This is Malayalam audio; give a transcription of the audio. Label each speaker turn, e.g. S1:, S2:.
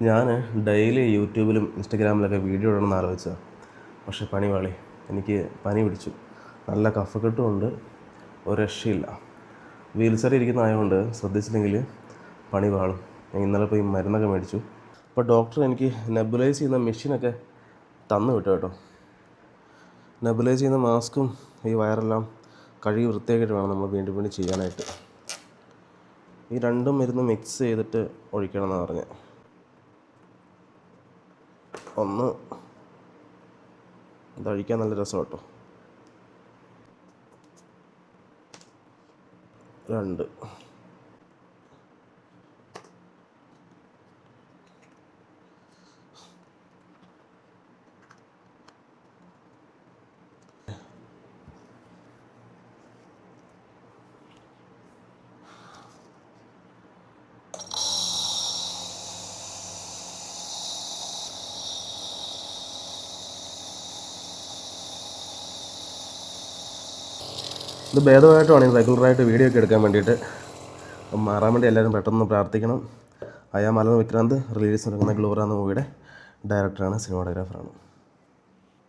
S1: ഞാൻ ഡെയിലി യൂട്യൂബിലും ഇൻസ്റ്റഗ്രാമിലൊക്കെ വീഡിയോ ഇടണമെന്ന് ആലോചിച്ചതാണ്. പക്ഷേ പണി പാളി. എനിക്ക് പനി പിടിച്ചു. നല്ല കഫക്കെട്ടുമുണ്ട്. ഒരു രക്ഷയില്ല. വീൽചെയറിൽ ഇരിക്കുന്നതായതുകൊണ്ട് ശ്രദ്ധിച്ചില്ലെങ്കിൽ പണി പാളും. ഞാൻ ഇന്നലെ പോയി മരുന്നൊക്കെ മേടിച്ചു. അപ്പോൾ ഡോക്ടർ എനിക്ക് നെബുലൈസ് ചെയ്യുന്ന മെഷീനൊക്കെ തന്നു വിട്ടു കേട്ടോ. നെബുലൈസ് ചെയ്യുന്ന മാസ്കും ഈ വയറെല്ലാം കഴുകി വൃത്തിയാക്കിയിട്ട് വേണം നമ്മൾ വീണ്ടും വീണ്ടും ചെയ്യാനായിട്ട്. ഈ രണ്ടും മരുന്ന് മിക്സ് ചെയ്തിട്ട് ഒഴിക്കണം എന്നാണ് പറഞ്ഞത്. ഒന്ന് ഇതഴിക്കാൻ നല്ല രസം കേട്ടോ. 2 ഇത് ഭേദമായിട്ടുമാണ് റെഗുലറായിട്ട് വീഡിയോ ഒക്കെ എടുക്കാൻ വേണ്ടിയിട്ട്. മാറാൻ വേണ്ടി എല്ലാവരും പെട്ടെന്ന് പ്രാർത്ഥിക്കണം. അയാ മലർ വിക്രാന്ത് റിലീസ് നടക്കുന്ന ഗ്ലോറ എന്ന മൂവിയുടെ ഡയറക്ടറാണ്, സിനിമാറ്റോഗ്രാഫറാണ്.